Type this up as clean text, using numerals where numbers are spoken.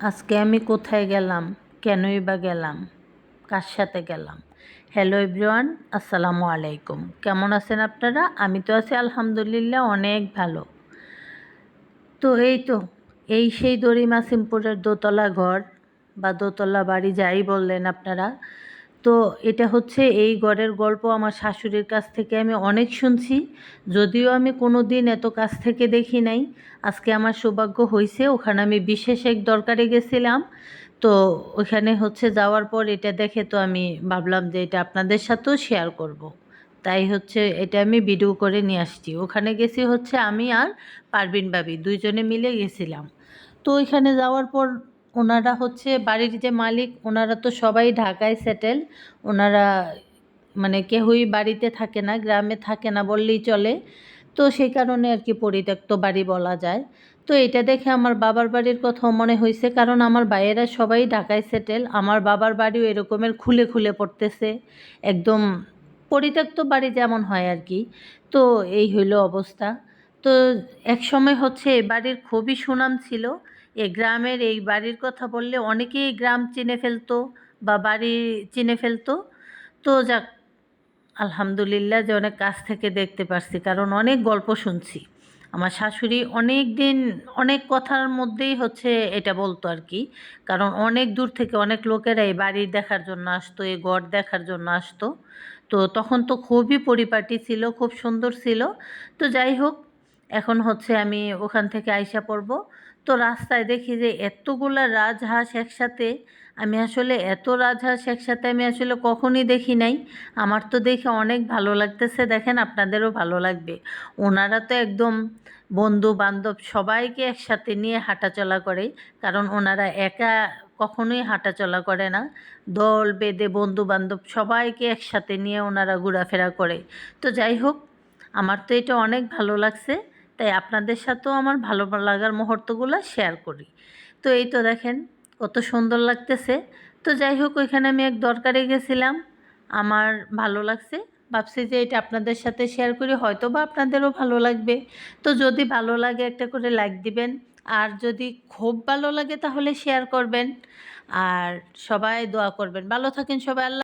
আজকে আমি কোথায় গেলাম, কেনই বা গেলাম, কার সাথে গেলাম? হ্যালো এভরিওয়ান, আসসালামু আলাইকুম। কেমন আছেন আপনারা? আমি তো আছি আলহামদুলিল্লাহ অনেক ভালো। তো এই সেই দরিমা সিমপুরের দোতলা ঘর বা দোতলা বাড়ি যাই বললেন আপনারা। তো এটা হচ্ছে এই ঘরের গল্প আমার শাশুড়ির কাছ থেকে আমি অনেক শুনছি, যদিও আমি কোনো দিন এত কাছ থেকে দেখি নাই। আজকে আমার সৌভাগ্য হয়েছে, ওখানে আমি বিশেষ এক দরকারে গেছিলাম। তো ওখানে হচ্ছে যাওয়ার পর এটা দেখে তো আমি ভাবলাম যে এটা আপনাদের সাথেও শেয়ার করব। তাই হচ্ছে এটা আমি ভিডিও করে নিয়ে আসছি। ওখানে গেছি হচ্ছে আমি আর পারবিন ভাবি দুইজনে মিলে গেছিলাম। তো ওইখানে যাওয়ার পর ওনারা হচ্ছে বাড়ির যে মালিক, ওনারা তো সবাই ঢাকায় সেটেল। ওনারা মানে কেউই বাড়িতে থাকে না, গ্রামে থাকে না বললেই চলে। তো সেই কারণে আর কি পরিত্যক্ত বাড়ি বলা যায়। তো এটা দেখে আমার বাবার বাড়ির কথাও মনে হয়েছে, কারণ আমার ভাইয়েরা সবাই ঢাকায় সেটেল। আমার বাবার বাড়িও এরকমের খুলে খুলে পড়তেছে, একদম পরিত্যক্ত বাড়ি যেমন হয় আর কি। তো এই হইল অবস্থা। তো এক সময় হচ্ছে এই বাড়ির খুবই সুনাম ছিল। এই গ্রামের এই বাড়ির কথা বললে অনেকেই গ্রাম চিনে ফেলতো বা বাড়ি চিনে ফেলতো। তো যাক, আলহামদুলিল্লাহ যে অনেক কাছ থেকে দেখতে পারছি, কারণ অনেক গল্প শুনছি। আমার শাশুড়ি অনেক দিন অনেক কথার মধ্যেই হচ্ছে এটা বলতো আর কি, কারণ অনেক দূর থেকে অনেক লোকেরা এই বাড়ি দেখার জন্য আসতো, এই ঘর দেখার জন্য আসতো। তো তখন তো খুবই পরিপাটি ছিল, খুব সুন্দর ছিল। তো যাই হোক, এখন হচ্ছে আমি ওখান থেকে আইসা পড়ব। তো রাস্তায় দেখি যে এতগুলা রাজহাঁস একসাথে, আমি আসলে এত রাজহাঁস একসাথে আমি আসলে কখনই দেখি নাই। আমার তো দেখে অনেক ভালো লাগতেছে, দেখেন আপনাদেরও ভালো লাগবে। ওনারা তো একদম বন্ধু বান্ধব সবাইকে একসাথে নিয়ে হাঁটাচলা করে, কারণ ওনারা একা কখনোই হাঁটাচলা করে না। দল বেঁধে বন্ধু বান্ধব সবাইকে একসাথে নিয়ে ওনারা ঘোরাফেরা করে। তো যাই হোক, আমার তো এটা অনেক ভালো লাগছে, তাই আপনাদের সাথেও আমার ভালো লাগার মুহূর্তগুলো শেয়ার করি। তো এই তো দেখেন কত সুন্দর লাগতেছে। তো যাই হোক, ওইখানে আমি এক দরকারে গেছিলাম, আমার ভালো লাগছে, ভাবছি যে এটা আপনাদের সাথে শেয়ার করি, হয়তো বা আপনাদেরও ভালো লাগবে। তো যদি ভালো লাগে একটা করে লাইক দিবেন, আর যদি খুব ভালো লাগে তাহলে শেয়ার করবেন, আর সবাই দোয়া করবেন। ভালো থাকেন সবাই। আল্লাহ।